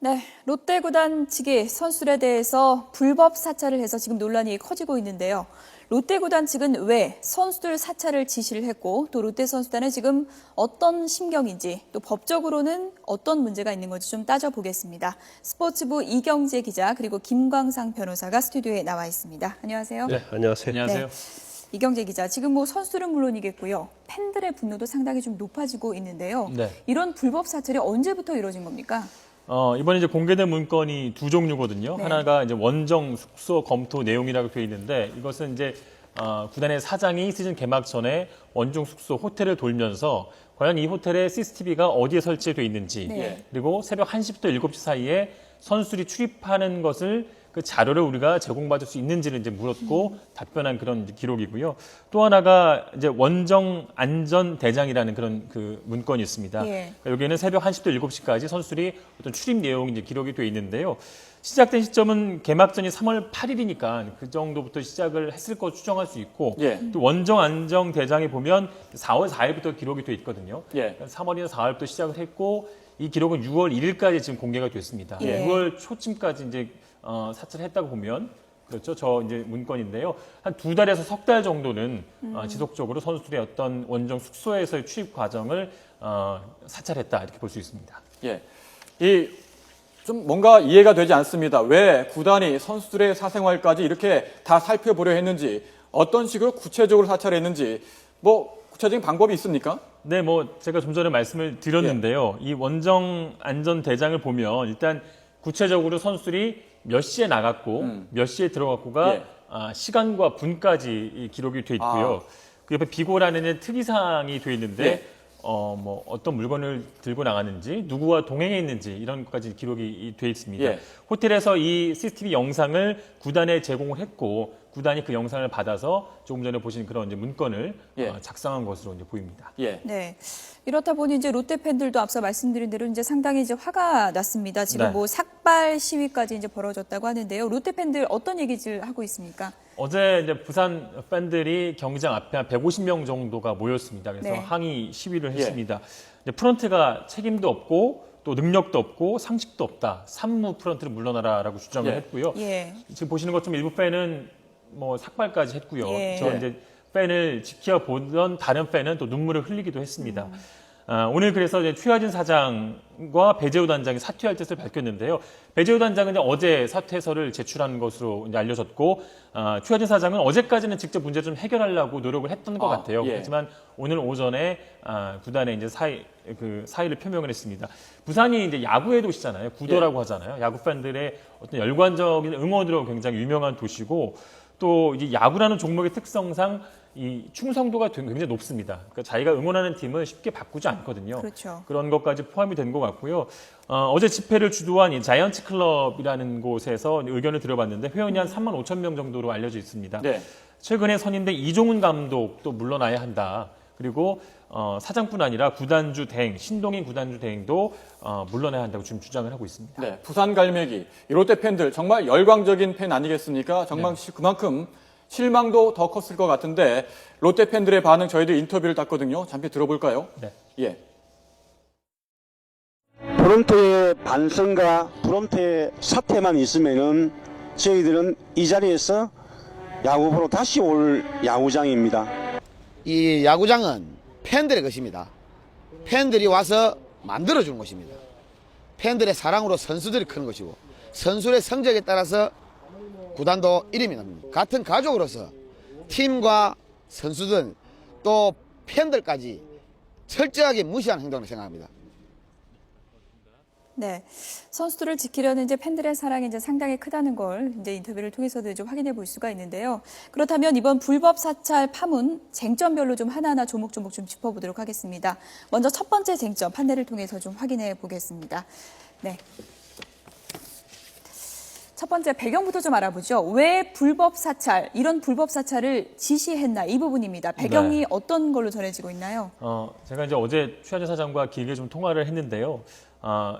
네, 롯데 구단 측이 선수들에 대해서 불법 사찰을 해서 지금 논란이 커지고 있는데요. 롯데 구단 측은 왜 선수들 사찰을 지시를 했고 또 롯데 선수단은 지금 어떤 심경인지 또 법적으로는 어떤 문제가 있는 건지 좀 따져보겠습니다. 스포츠부 이경재 기자 그리고 김광상 변호사가 스튜디오에 나와 있습니다. 안녕하세요. 네, 안녕하세요. 안녕하세요. 네, 이경재 기자, 지금 선수들은 물론이겠고요. 팬들의 분노도 상당히 좀 높아지고 있는데요. 네. 이런 불법 사찰이 언제부터 이루어진 겁니까? 이번에 이제 공개된 문건이 두 종류거든요. 네. 하나가 이제 원정 숙소 검토 내용이라고 되어 있는데 이것은 이제 구단의 사장이 시즌 개막 전에 원정 숙소 호텔을 돌면서 과연 이 호텔에 CCTV가 어디에 설치되어 있는지 네. 그리고 새벽 1시부터 7시 사이에 선수들이 출입하는 것을 그 자료를 우리가 제공받을 수 있는지를 이제 물었고 답변한 그런 기록이고요. 또 하나가 이제 원정 안전 대장이라는 그런 그 문건이 있습니다. 예. 그러니까 여기에는 새벽 1시부터 7시까지 선수들이 어떤 출입 내용이 이제 기록이 되어 있는데요. 시작된 시점은 개막전이 3월 8일이니까 그 정도부터 시작을 했을 거 추정할 수 있고 예. 또 원정 안정 대장에 보면 4월 4일부터 기록이 되어 있거든요. 예. 3월이나 4월부터 시작을 했고 이 기록은 6월 1일까지 지금 공개가 됐습니다. 예. 6월 초쯤까지 이제 사찰했다고 보면 그렇죠. 저 이제 문건인데요. 한 2달에서 석 달 정도는 지속적으로 선수들의 어떤 원정 숙소에서의 출입 과정을 사찰했다 이렇게 볼 수 있습니다. 예. 좀 뭔가 이해가 되지 않습니다. 왜 구단이 선수들의 사생활까지 이렇게 다 살펴보려 했는지, 어떤 식으로 구체적으로 사찰했는지, 뭐 구체적인 방법이 있습니까? 네, 제가 좀 전에 말씀을 드렸는데요. 이 원정 안전 대장을 보면 일단 구체적으로 선수들이 몇 시에 나갔고 몇 시에 들어갔고가 예. 시간과 분까지 이 기록이 돼 있고요. 그 옆에 비고라는 특이사항이 돼 있는데 예. 어떤 물건을 들고 나갔는지 누구와 동행했는지 이런 것까지 기록이 돼 있습니다. 예. 호텔에서 이 CCTV 영상을 구단에 제공을 했고 구단이 그 영상을 받아서 조금 전에 보신 그런 이제 문건을 예. 작성한 것으로 이제 보입니다. 예. 네. 이렇다 보니 이제 롯데 팬들도 앞서 말씀드린 대로 이제 상당히 이제 화가 났습니다. 지금 네. 삭발 시위까지 이제 벌어졌다고 하는데요. 롯데 팬들 어떤 얘기를 하고 있습니까? 어제 이제 부산 팬들이 경기장 앞에 한 150명 정도가 모였습니다. 그래서 네. 항의 시위를 했습니다. 이제 프런트가 책임도 없고 또 능력도 없고 상식도 없다. 산무 프런트를 물러나라라고 주장을 예. 했고요. 예. 지금 보시는 것처럼 일부 팬은 삭발까지 했고요. 예. 저 이제 팬을 지켜보던 다른 팬은 또 눈물을 흘리기도 했습니다. 오늘 그래서 이제 최하진 사장과 배재우 단장이 사퇴할 뜻을 밝혔는데요. 배재우 단장은 이제 어제 사퇴서를 제출한 것으로 이제 알려졌고, 최하진 사장은 어제까지는 직접 문제 좀 해결하려고 노력을 했던 것 같아요. 예. 하지만 오늘 오전에 구단에 이제 사의를 표명을 했습니다. 부산이 이제 야구의 도시잖아요. 구도라고 하잖아요. 야구 팬들의 어떤 열광적인 응원으로 굉장히 유명한 도시고, 또 이제 야구라는 종목의 특성상 이 충성도가 굉장히 높습니다. 그러니까 자기가 응원하는 팀을 쉽게 바꾸지 않거든요. 그렇죠. 그런 것까지 포함이 된 것 같고요. 어제 집회를 주도한 이 자이언츠 클럽이라는 곳에서 의견을 들어봤는데 회원이 한 3만 5천 명 정도로 알려져 있습니다. 네. 최근에 선임된 이종훈 감독도 물러나야 한다. 그리고 사장뿐 아니라 구단주 대행, 신동인 구단주 대행도 물러나야 한다고 지금 주장을 하고 있습니다. 네. 부산 갈매기. 이 롯데 팬들 정말 열광적인 팬 아니겠습니까? 정말 그만큼 실망도 더 컸을 것 같은데 롯데 팬들의 반응 저희들 인터뷰를 땄거든요. 잠시 들어볼까요? 네. 예. 브론트의 반성과 브론트의 사태만 있으면은 저희들은 이 자리에서 야구 보러 다시 올 야구장입니다. 이 야구장은 팬들의 것입니다. 팬들이 와서 만들어주는 것입니다. 팬들의 사랑으로 선수들이 크는 것이고 선수의 성적에 따라서 구단도 이름이 납니다. 같은 가족으로서 팀과 선수들 또 팬들까지 철저하게 무시하는 행동을 생각합니다. 네. 선수들을 지키려는 이제 팬들의 사랑이 이제 상당히 크다는 걸 이제 인터뷰를 통해서도 좀 확인해 볼 수가 있는데요. 그렇다면 이번 불법 사찰 파문 쟁점별로 좀 하나하나 조목조목 좀 짚어보도록 하겠습니다. 먼저 첫 번째 쟁점 판례를 통해서 좀 확인해 보겠습니다. 네. 첫 번째 배경부터 좀 알아보죠. 왜 불법 사찰, 이런 불법 사찰을 지시했나 이 부분입니다. 배경이 네. 어떤 걸로 전해지고 있나요? 제가 이제 어제 최하진 사장과 길게 좀 통화를 했는데요.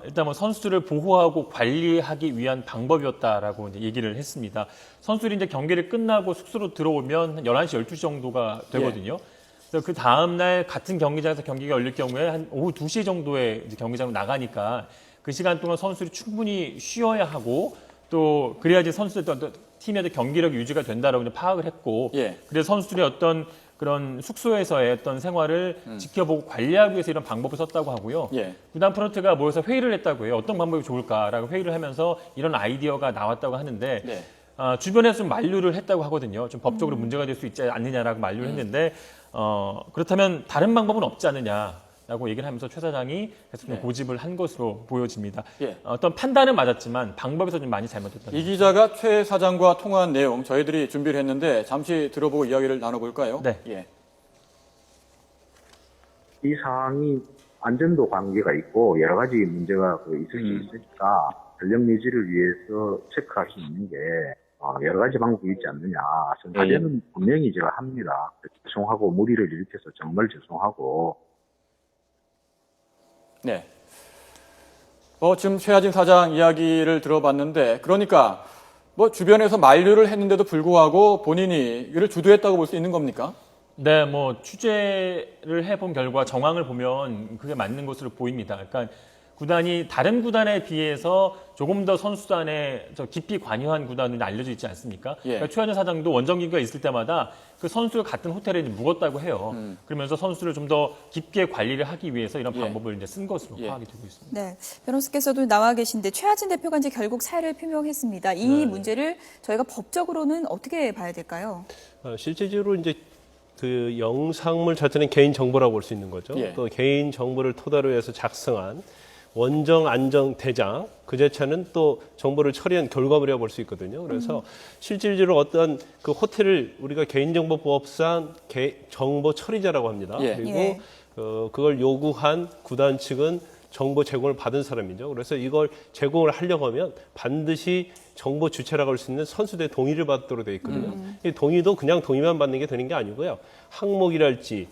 일단 선수들을 보호하고 관리하기 위한 방법이었다라고 이제 얘기를 했습니다. 선수들이 이제 경기를 끝나고 숙소로 들어오면 한 11시, 12시 정도가 되거든요. 그래서 그 다음날 같은 경기장에서 경기가 열릴 경우에 한 오후 2시 정도에 이제 경기장으로 나가니까 그 시간 동안 선수들이 충분히 쉬어야 하고 또 그래야지 선수들 어떤 팀의 경기력이 유지가 된다라고 이제 파악을 했고 예. 그래서 선수들의 어떤 그런 숙소에서의 어떤 생활을 지켜보고 관리하기 위해서 이런 방법을 썼다고 하고요. 예. 구단 프런트가 모여서 회의를 했다고 해요. 어떤 방법이 좋을까라고 회의를 하면서 이런 아이디어가 나왔다고 하는데 네. 주변에서 좀 만류를 했다고 하거든요. 좀 법적으로 문제가 될 수 있지 않느냐라고 만류를 했는데 그렇다면 다른 방법은 없지 않느냐라고 얘기를 하면서 최 사장이 계속 좀 네. 고집을 한 것으로 보여집니다. 예. 어떤 판단은 맞았지만 방법에서 좀 많이 잘못했다. 이 기자가 최 사장과 통화한 내용 저희들이 준비를 했는데 잠시 들어보고 이야기를 나눠볼까요? 네. 예. 이 사항이 안전도 관계가 있고 여러 가지 문제가 있을 수 있으니까 전력 유지를 위해서 체크할 수 있는 게 여러 가지 방법이 있지 않느냐. 사죄는 분명히 제가 합니다. 죄송하고 무리를 일으켜서 정말 죄송하고. 네. 지금 최하진 사장 이야기를 들어봤는데, 그러니까 주변에서 만류를 했는데도 불구하고 본인이 이를 주도했다고 볼 수 있는 겁니까? 네, 취재를 해본 결과 정황을 보면 그게 맞는 것으로 보입니다. 그러니까 구단이 다른 구단에 비해서 조금 더 선수단에 깊이 관여한 구단으로 알려져 있지 않습니까? 예. 그러니까 최하진 사장도 원정기가 있을 때마다 그 선수를 같은 호텔에 이제 묵었다고 해요. 그러면서 선수를 좀 더 깊게 관리를 하기 위해서 이런 예. 방법을 이제 쓴 것으로 예. 파악이 되고 있습니다. 네, 변호사께서도 나와 계신데 최하진 대표가 이제 결국 사의를 표명했습니다. 이 문제를 저희가 법적으로는 어떻게 봐야 될까요? 실제적으로 이제 그 영상물 자체는 개인 정보라고 볼 수 있는 거죠. 예. 또 개인 정보를 토대로 해서 작성한 원정 안정 대장 그 자체는 또 정보를 처리한 결과물이라고 볼 수 있거든요. 그래서 실질적으로 어떤 그 호텔을 우리가 개인정보법상 정보 처리자라고 합니다. 예. 그리고 예. 그걸 요구한 구단 측은 정보 제공을 받은 사람이죠. 그래서 이걸 제공을 하려고 하면 반드시 정보 주체라고 할 수 있는 선수들의 동의를 받도록 되어 있거든요. 이 동의도 그냥 동의만 받는 게 되는 게 아니고요. 항목이랄지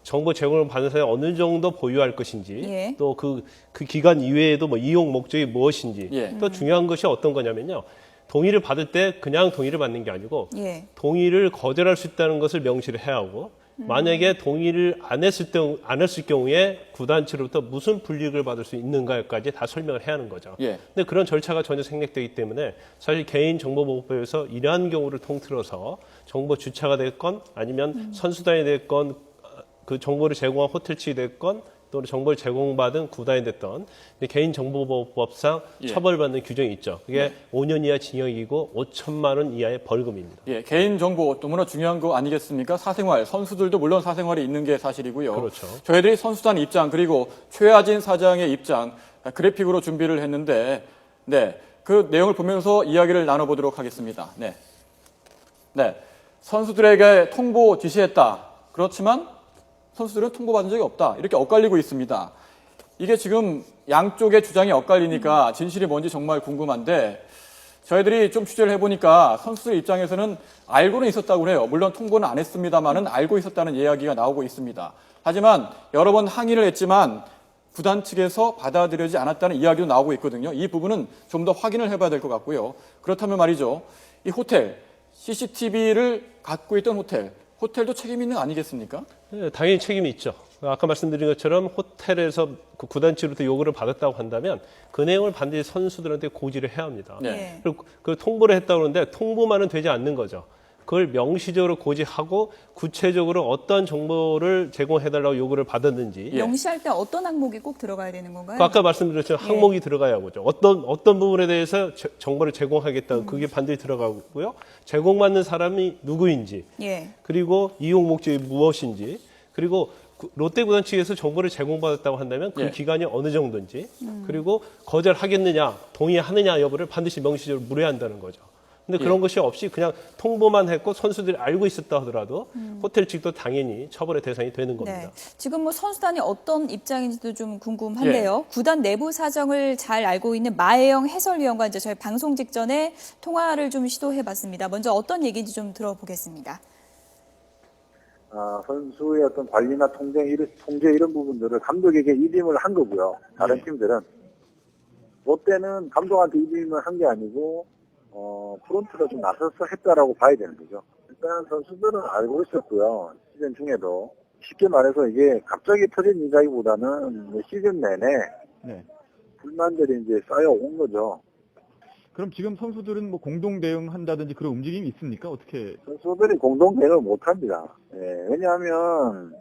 정보 제공을 받는 사람이 어느 정도 보유할 것인지 예. 또 그 기간 이외에도 이용 목적이 무엇인지 예. 또 중요한 것이 어떤 거냐면요. 동의를 받을 때 그냥 동의를 받는 게 아니고 예. 동의를 거절할 수 있다는 것을 명시를 해야 하고 만약에 동의를 안 했을 경우에 구단 측으로부터 무슨 불이익을 받을 수 있는가까지 다 설명을 해야 하는 거죠. 예. 근데 그런 절차가 전혀 생략되기 때문에 사실 개인정보보호법에서 이러한 경우를 통틀어서 정보 주체가 됐건 아니면 선수단이 됐건 그 정보를 제공한 호텔 측이 됐건 또 정보를 제공받은 구단이 됐던 개인정보보호법상 예. 처벌받는 규정이 있죠. 그게 5년 이하 징역이고 5천만 원 이하의 벌금입니다. 예, 개인정보 너무나 중요한 거 아니겠습니까? 사생활, 선수들도 물론 사생활이 있는 게 사실이고요. 그렇죠. 저희들이 선수단 입장 그리고 최하진 사장의 입장 그래픽으로 준비를 했는데 네, 그 내용을 보면서 이야기를 나눠보도록 하겠습니다. 네, 네, 선수들에게 통보 지시했다. 그렇지만 선수들은 통보받은 적이 없다. 이렇게 엇갈리고 있습니다. 이게 지금 양쪽의 주장이 엇갈리니까 진실이 뭔지 정말 궁금한데 저희들이 좀 취재를 해보니까 선수들 입장에서는 알고는 있었다고 해요. 물론 통보는 안 했습니다만은 알고 있었다는 이야기가 나오고 있습니다. 하지만 여러 번 항의를 했지만 구단 측에서 받아들여지지 않았다는 이야기도 나오고 있거든요. 이 부분은 좀 더 확인을 해봐야 될 것 같고요. 그렇다면 말이죠. 이 호텔, CCTV를 갖고 있던 호텔도 책임이 있는 거 아니겠습니까? 네, 당연히 책임이 있죠. 아까 말씀드린 것처럼 호텔에서 그 구단 측으로부터 요구를 받았다고 한다면 그 내용을 반드시 선수들한테 고지를 해야 합니다. 네. 그리고 그 통보를 했다고 그러는데 통보만은 되지 않는 거죠. 그걸 명시적으로 고지하고 구체적으로 어떤 정보를 제공해달라고 요구를 받았는지 예. 명시할 때 어떤 항목이 꼭 들어가야 되는 건가요? 아까 말씀드렸죠. 항목이 들어가야 하죠. 어떤 부분에 대해서 정보를 제공하겠다. 그게 반드시 들어가고요. 제공받는 사람이 누구인지, 예. 그리고 이용 목적이 무엇인지, 그리고 롯데구단 측에서 정보를 제공받았다고 한다면 그 예. 기간이 어느 정도인지, 그리고 거절하겠느냐, 동의하느냐 여부를 반드시 명시적으로 물어야 한다는 거죠. 근데 그런 것이 없이 그냥 통보만 했고 선수들이 알고 있었다 하더라도 호텔 측도 당연히 처벌의 대상이 되는 겁니다. 네. 지금 선수단이 어떤 입장인지도 좀 궁금한데요. 구단 내부 사정을 잘 알고 있는 마혜영 해설위원과 이제 저희 방송 직전에 통화를 좀 시도해봤습니다. 먼저 어떤 얘기인지 좀 들어보겠습니다. 선수의 어떤 관리나 통제 이런 부분들을 감독에게 입임을 한 거고요. 다른 팀들은 롯데는 감독한테 입임을 한 게 아니고 프론트가 좀 나서서 했다라고 봐야 되는 거죠. 일단 선수들은 알고 있었고요. 시즌 중에도 쉽게 말해서 이게 갑자기 터진 일이라기보다는 시즌 내내 불만들이 이제 쌓여온 거죠. 그럼 지금 선수들은 뭐 공동 대응한다든지 그런 움직임이 있습니까? 어떻게? 선수들이 공동 대응을 못 합니다. 예, 왜냐하면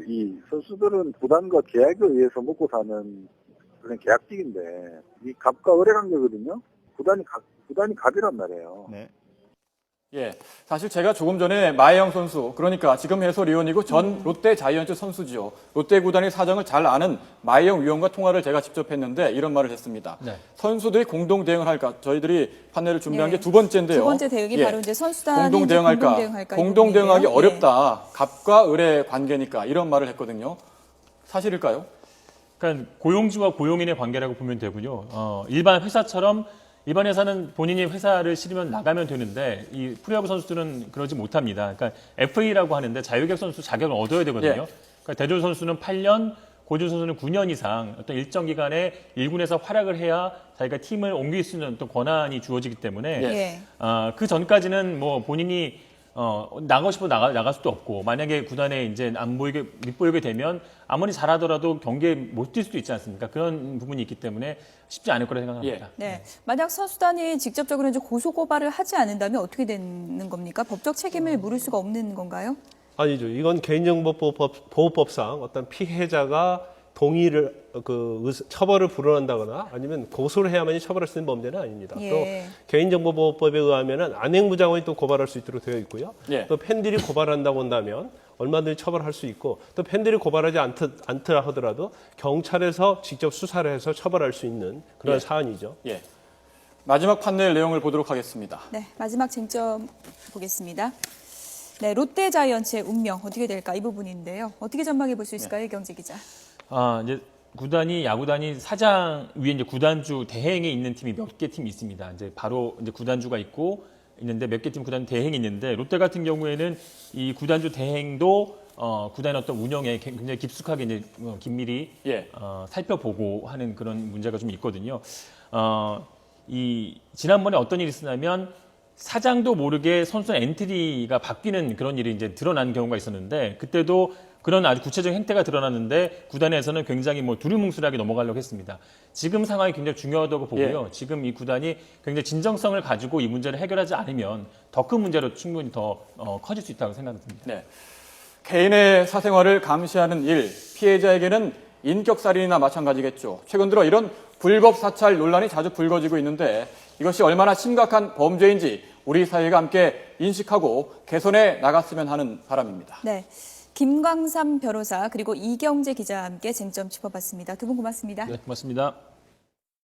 이 선수들은 구단과 계약에 의해서 먹고 사는 그런 계약직인데 이 갑과 을의 관계거든요. 구단이 갑이란 말이에요. 네. 예, 사실 제가 조금 전에 마혜영 선수, 그러니까 지금 해설위원이고 전 롯데 자이언츠 선수지요. 롯데 구단의 사정을 잘 아는 마혜영 위원과 통화를 제가 직접 했는데 이런 말을 했습니다. 네. 선수들이 공동 대응을 할까? 저희들이 판넬을 준비한 네. 게 두 번째인데요. 두 번째 대응이 예. 바로 이제 선수단이 공동 대응할까? 공동 대응할까? 공동 대응하기 이 부분인데요. 어렵다. 갑과 을의 관계니까 이런 말을 했거든요. 사실일까요? 그러니까 고용주와 고용인의 관계라고 보면 되고요. 일반 회사처럼 일반 회사는 본인이 회사를 싫으면 나가면 되는데 이 프로야구 선수들은 그러지 못합니다. 그러니까 FA라고 하는데 자유계약 선수 자격을 얻어야 되거든요. 예. 그러니까 대졸 선수는 8년, 고졸 선수는 9년 이상 어떤 일정 기간에 1군에서 활약을 해야 자기가 팀을 옮길 수 있는 어떤 권한이 주어지기 때문에 예. 그 전까지는 뭐 본인이 나가고 싶어 나갈 수도 없고 만약에 구단에 이제 밉보이게 되면 아무리 잘하더라도 경기에 못 뛸 수도 있지 않습니까? 그런 부분이 있기 때문에 쉽지 않을 거라 생각합니다. 네. 만약 선수단이 직접적으로 이제 고소 고발을 하지 않는다면 어떻게 되는 겁니까? 법적 책임을 물을 수가 없는 건가요? 아니죠. 이건 개인정보보호법상 어떤 피해자가 동의를 처벌을 불허한다거나 아니면 고소를 해야만이 처벌할 수 있는 범죄는 아닙니다. 예. 또 개인정보보호법에 의하면은 안행부장원이 또 고발할 수 있도록 되어 있고요. 예. 또 팬들이 고발한다고 한다면 얼마든지 처벌할 수 있고 또 팬들이 고발하지 않더라 하더라도 경찰에서 직접 수사를 해서 처벌할 수 있는 그런 예. 사안이죠. 예. 마지막 판넬 내용을 보도록 하겠습니다. 네, 마지막 쟁점 보겠습니다. 네, 롯데 자이언츠의 운명 어떻게 될까 이 부분인데요. 어떻게 전망해 볼 수 있을까요, 이경재 기자? 이제 야구단이 사장 위에 이제 구단주 대행에 있는 팀이 몇 개 팀이 있습니다. 이제 바로 이제 구단주가 있는데 몇 개 팀 구단 대행이 있는데 롯데 같은 경우에는 이 구단주 대행도 구단의 어떤 운영에 굉장히 깊숙하게 이제 긴밀히 예. 살펴보고 하는 그런 문제가 좀 있거든요. 지난번에 어떤 일이 있었냐면 사장도 모르게 선수 엔트리가 바뀌는 그런 일이 이제 드러난 경우가 있었는데 그때도 그런 아주 구체적인 행태가 드러났는데 구단에서는 굉장히 두루뭉술하게 넘어가려고 했습니다. 지금 상황이 굉장히 중요하다고 보고요. 예. 지금 이 구단이 굉장히 진정성을 가지고 이 문제를 해결하지 않으면 더 큰 문제로 충분히 더 커질 수 있다고 생각됩니다. 네. 개인의 사생활을 감시하는 일, 피해자에게는 인격살인이나 마찬가지겠죠. 최근 들어 이런 불법 사찰 논란이 자주 불거지고 있는데 이것이 얼마나 심각한 범죄인지 우리 사회가 함께 인식하고 개선해 나갔으면 하는 바람입니다. 네, 김광삼 변호사 그리고 이경재 기자와 함께 쟁점 짚어봤습니다. 두 분 고맙습니다. 네, 고맙습니다.